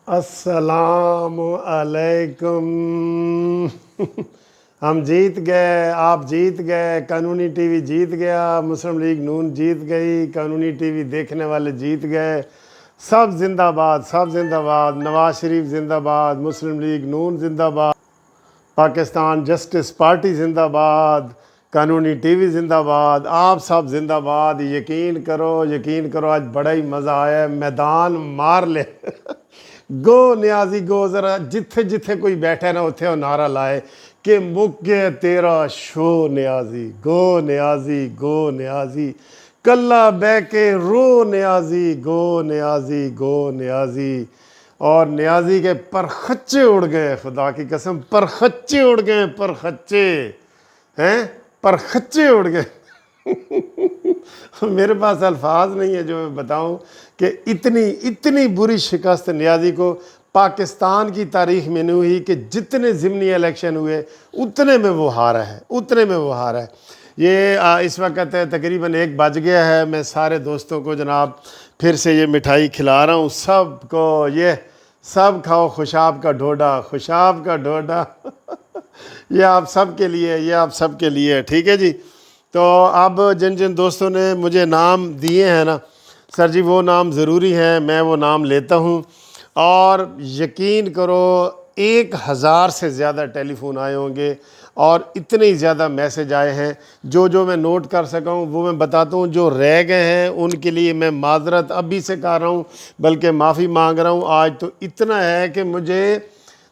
السلام علیکم۔ ہم جیت گئے، آپ جیت گئے، قانونی ٹی وی جیت گیا، مسلم لیگ نون جیت گئی، قانونی ٹی وی دیکھنے والے جیت گئے۔ سب زندہ باد، سب زندہ باد، نواز شریف زندہ باد، مسلم لیگ نون زندہ باد، پاکستان جسٹس پارٹی زندہ باد، قانونی ٹی وی زندہ باد، آپ سب زندہ باد۔ یقین کرو، یقین کرو، آج بڑا ہی مزہ آیا ہے، میدان مار لے۔ گو نیازی گو، ذرا جتھے جتھے کوئی بیٹھے نا اتھے وہ نعرہ لائے کہ مک گئے تیرا شو نیازی، گو نیازی، گو نیازی، کلہ بہ کے رو نیازی، گو نیازی، گو نیازی۔ اور نیازی کے پرخچے اڑ گئے، خدا کی قسم پرخچے اڑ گئے، پرخچے ہیں، پرخچے اڑ گئے۔ میرے پاس الفاظ نہیں ہے جو میں بتاؤں کہ اتنی بری شکست نیازی کو پاکستان کی تاریخ میں نہیں ہوئی کہ جتنے ضمنی الیکشن ہوئے اتنے میں وہ ہارا ہے، اتنے میں وہ ہارا ہے۔ یہ اس وقت تقریباً 1 بج گیا ہے۔ میں سارے دوستوں کو جناب پھر سے یہ مٹھائی کھلا رہا ہوں، سب کو یہ سب کھاؤ خوشاب کا ڈھوڈا، خوشاب کا ڈھوڈا۔ یہ آپ سب کے لیے، یہ آپ سب کے لیے، ٹھیک ہے جی۔ تو اب جن جن دوستوں نے مجھے نام دیے ہیں نا سر جی، وہ نام ضروری ہیں، میں وہ نام لیتا ہوں۔ اور یقین کرو 1000 سے زیادہ ٹیلی فون آئے ہوں گے اور اتنے ہی زیادہ میسج آئے ہیں۔ جو میں نوٹ کر سکا ہوں وہ میں بتاتا ہوں، جو رہ گئے ہیں ان کے لیے میں معذرت ابھی سے کر رہا ہوں، بلکہ معافی مانگ رہا ہوں۔ آج تو اتنا ہے کہ مجھے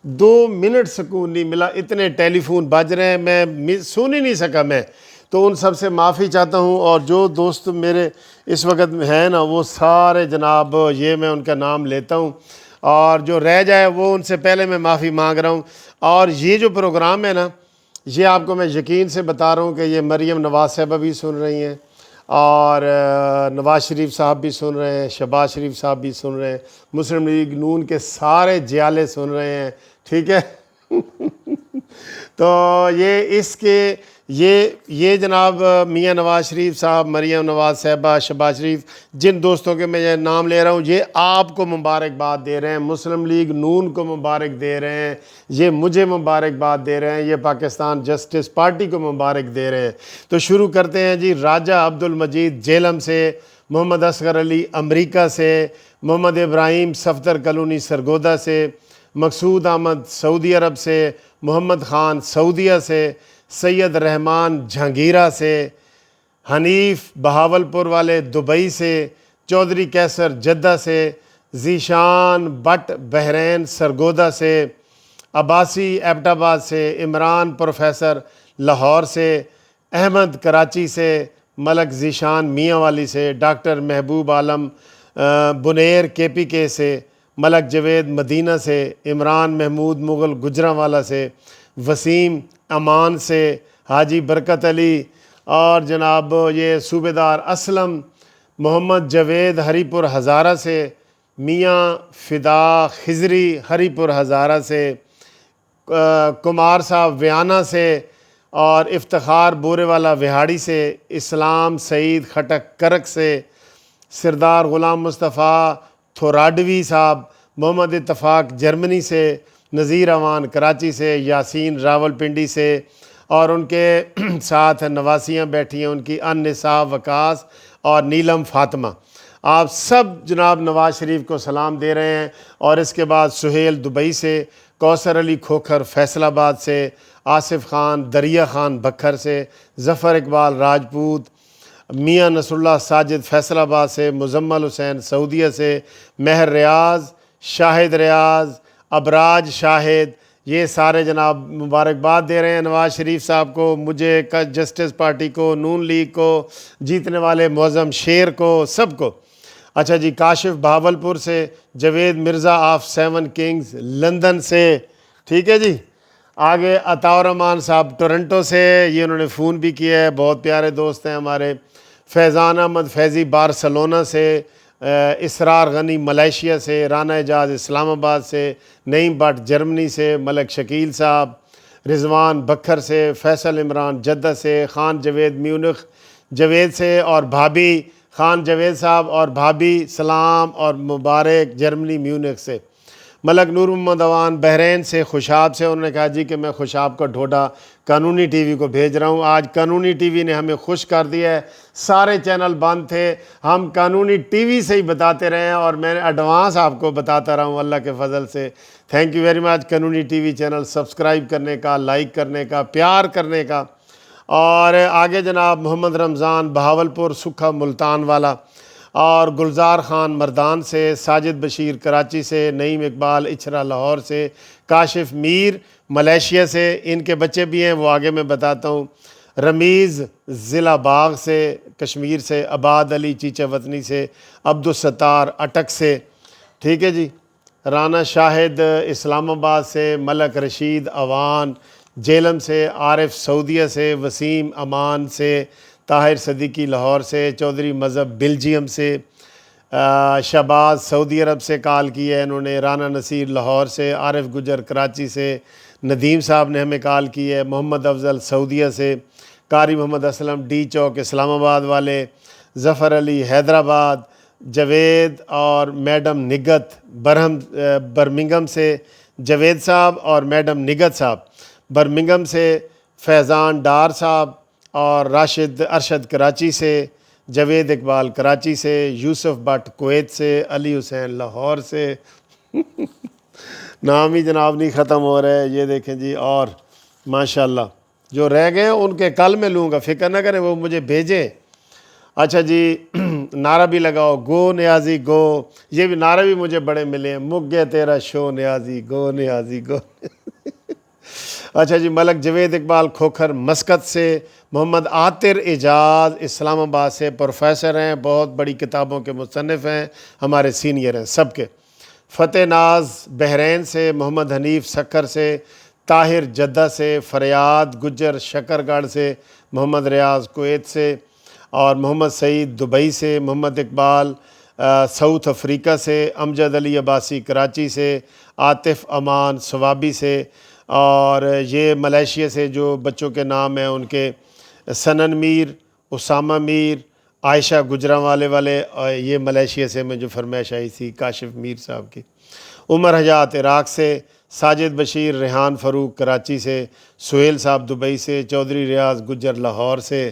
2 منٹ سکون نہیں ملا، اتنے ٹیلی فون بج رہے ہیں، میں سن ہی نہیں سکا میں تو ان سب سے معافی چاہتا ہوں۔ اور جو دوست میرے اس وقت ہیں نا وہ سارے جناب، یہ میں ان کا نام لیتا ہوں، اور جو رہ جائے وہ ان سے پہلے میں معافی مانگ رہا ہوں۔ اور یہ جو پروگرام ہے نا، یہ آپ کو میں یقین سے بتا رہا ہوں کہ یہ مریم نواز صاحبہ بھی سن رہی ہیں، اور نواز شریف صاحب بھی سن رہے ہیں، شہباز شریف صاحب بھی سن رہے ہیں، مسلم لیگ نون کے سارے جیالے سن رہے ہیں، ٹھیک ہے۔ تو یہ اس کے یہ جناب میاں نواز شریف صاحب، مریم نواز صاحبہ، شہباز شریف، جن دوستوں کے میں یہ نام لے رہا ہوں، یہ آپ کو مبارکباد دے رہے ہیں، مسلم لیگ نون کو مبارک دے رہے ہیں، یہ مجھے مبارکباد دے رہے ہیں، یہ پاکستان جسٹس پارٹی کو مبارک دے رہے ہیں۔ تو شروع کرتے ہیں جی۔ راجہ عبد المجید جیلم سے، محمد اصغر علی امریکہ سے، محمد ابراہیم صفدر کالونی سرگودا سے، مقصود احمد سعودی عرب سے، محمد خان سعودیہ سے، سید رحمان جہانگیرہ سے، حنیف بہاولپور والے دبئی سے، چودھری کیسر جدہ سے، ذیشان بٹ بحرین سرگودا سے، عباسی ایبٹ آباد سے، عمران پروفیسر لاہور سے، احمد کراچی سے، ملک ذیشان میاں والی سے، ڈاکٹر محبوب عالم بنیر کے پی کے سے، ملک جوید مدینہ سے، عمران محمود مغل گجرانوالہ سے، وسیم امان سے، حاجی برکت علی، اور جناب یہ صوبے دار اسلم، محمد جوید ہری پور ہزارہ سے، میاں فدا خضری ہری پور ہزارہ سے، کمار صاحب ویانہ سے، اور افتخار بورے والا وہاڑی سے، اسلام سعید خٹک کرک سے، سردار غلام مصطفیٰ تھوراڈوی صاحب، محمد اتفاق جرمنی سے، نذیر اوان کراچی سے، یاسین راول پنڈی سے، اور ان کے ساتھ نواسیاں بیٹھی ہیں، ان کی النساء وکاس اور نیلم فاطمہ۔ آپ سب جناب نواز شریف کو سلام دے رہے ہیں۔ اور اس کے بعد سہیل دبئی سے، کوثر علی کھوکھر فیصل آباد سے، آصف خان دریا خان بکھر سے، ظفر اقبال راجپوت، میاں نصر اللہ ساجد فیصل آباد سے، مزمل حسین سعودیہ سے، مہر ریاض، شاہد ریاض، ابراج شاہد، یہ سارے جناب مبارکباد دے رہے ہیں نواز شریف صاحب کو، مجھے، جسٹس پارٹی کو، نون لیگ کو، جیتنے والے معظم شیر کو، سب کو۔ اچھا جی، کاشف بہاولپور سے، Javed Mirza of 7 Kings London سے، ٹھیک ہے جی۔ آگے عطاء الرحمان صاحب ٹورنٹو سے، یہ انہوں نے فون بھی کیا ہے، بہت پیارے دوست ہیں ہمارے۔ فیضان احمد فیضی بارسلونا سے، اسرار غنی ملیشیا سے، رانا اعجاز اسلام آباد سے، نعیم بٹ جرمنی سے، ملک شکیل صاحب رضوان بکھر سے، فیصل عمران جدہ سے، خان جوید میونخ جوید سے، اور بھابی خان جوید صاحب اور بھابی سلام اور مبارک جرمنی میونخ سے، ملک نور محمد اوان بحرین سے خوشاب سے، انہوں نے کہا جی کہ میں خوشاب کا ڈھوڈا قانونی ٹی وی کو بھیج رہا ہوں۔ آج قانونی ٹی وی نے ہمیں خوش کر دیا ہے، سارے چینل بند تھے، ہم قانونی ٹی وی سے ہی بتاتے رہے ہیں، اور میں نے ایڈوانس آپ کو بتاتا رہا ہوں اللہ کے فضل سے۔ تھینک یو ویری مچ قانونی ٹی وی چینل سبسکرائب کرنے کا، لائک کرنے کا، پیار کرنے کا۔ اور آگے جناب محمد رمضان بہاولپور سکھا ملتان والا، اور گلزار خان مردان سے، ساجد بشیر کراچی سے، نعیم اقبال اچھرا لاہور سے، کاشف میر ملیشیا سے، ان کے بچے بھی ہیں وہ آگے میں بتاتا ہوں، رمیز ضلع باغ سے کشمیر سے، عباد علی چیچہ وطنی سے، عبدالستار اٹک سے، ٹھیک ہے جی، رانا شاہد اسلام آباد سے، ملک رشید اوان جیلم سے، عارف سعودیہ سے، وسیم امان سے، طاہر صدیقی لاہور سے، چودھری مذہب بیلجیم سے، شہباز سعودی عرب سے کال کی ہے انہوں نے، رانا نصیر لاہور سے، عارف گجر کراچی سے، ندیم صاحب نے ہمیں کال کی ہے، محمد افضل سعودیہ سے، قاری محمد اسلم ڈی چوک اسلام آباد والے، ظفر علی حیدرآباد، جاوید اور میڈم نگت برمنگم سے، جاوید صاحب اور میڈم نگت صاحب برمنگم سے، فیضان ڈار صاحب اور راشد ارشد کراچی سے، جاوید اقبال کراچی سے، یوسف بٹ کویت سے، علی حسین لاہور سے نام ہی جناب نہیں ختم ہو رہے، یہ دیکھیں جی، اور ماشاءاللہ جو رہ گئے ہیں ان کے کل میں لوں گا، فکر نہ کریں، وہ مجھے بھیجیں۔ اچھا جی نعرہ بھی لگاؤ، گو نیازی گو، یہ بھی نعرہ بھی مجھے بڑے ملے ہیں، مک گیا تیرا شو نیازی گو نیازی گو اچھا جی، ملک جاوید اقبال کھوکھر مسقط سے، محمد عاطر اعجاز اسلام آباد سے، پروفیسر ہیں، بہت بڑی کتابوں کے مصنف ہیں، ہمارے سینئر ہیں سب کے، فتح ناز بحرین سے، محمد حنیف سکھر سے، طاہر جدہ سے، فریاد گجر شکر گڑھ سے، محمد ریاض کویت سے، اور محمد سعید دبئی سے، محمد اقبال ساؤتھ افریقہ سے، امجد علی عباسی کراچی سے، عاطف امان سوابی سے، اور یہ ملیشیا سے جو بچوں کے نام ہیں ان کے، سنن میر، اسامہ میر، عائشہ گجرانوالے والے، یہ ملیشیا سے میں جو فرمائش آئی تھی کاشف میر صاحب کی، عمر حجات عراق سے، ساجد بشیر ریحان فاروق کراچی سے، سہیل صاحب دبئی سے، چودھری ریاض گجر لاہور سے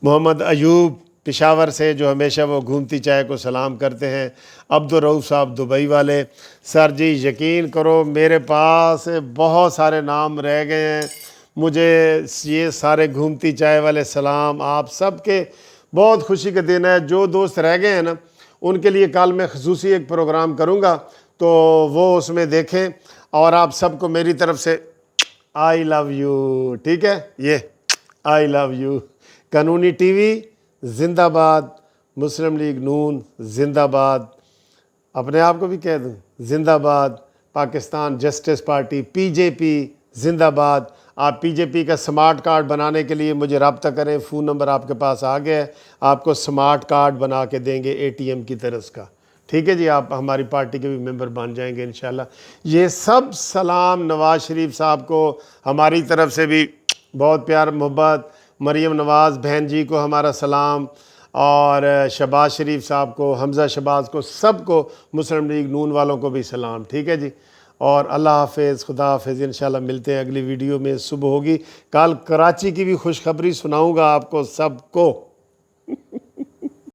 محمد ایوب پشاور سے جو ہمیشہ وہ گھومتی چائے کو سلام کرتے ہیں، عبدالرؤف صاحب دبئی والے۔ سر جی یقین کرو میرے پاس بہت سارے نام رہ گئے ہیں، مجھے یہ سارے گھومتی چائے والے سلام آپ سب کے بہت خوشی کا دن ہے۔ جو دوست رہ گئے ہیں نا ان کے لیے کل میں خصوصی ایک پروگرام کروں گا تو وہ اس میں دیکھیں، اور آپ سب کو میری طرف سے آئی لو یو، ٹھیک ہے، یہ آئی لو یو۔ قانونی ٹی وی زندہ باد، مسلم لیگ نون زندہ باد، اپنے آپ کو بھی کہہ دوں زندہ باد، پاکستان جسٹس پارٹی پی جے پی زندہ باد۔ آپ پی جے پی کا سمارٹ کارڈ بنانے کے لیے مجھے رابطہ کریں، فون نمبر آپ کے پاس آ گیا ہے، آپ کو سمارٹ کارڈ بنا کے دیں گے اے ٹی ایم کی طرز کا، ٹھیک ہے جی، آپ ہماری پارٹی کے بھی ممبر بن جائیں گے انشاءاللہ۔ یہ سب سلام نواز شریف صاحب کو ہماری طرف سے بھی بہت پیار محبت، مریم نواز بہن جی کو ہمارا سلام، اور شہباز شریف صاحب کو، حمزہ شہباز کو، سب کو، مسلم لیگ نون والوں کو بھی سلام، ٹھیک ہے جی، اور اللہ حافظ، خدا حافظ، انشاءاللہ ملتے ہیں اگلی ویڈیو میں، صبح ہوگی، کل کراچی کی بھی خوشخبری سناؤں گا آپ کو سب کو۔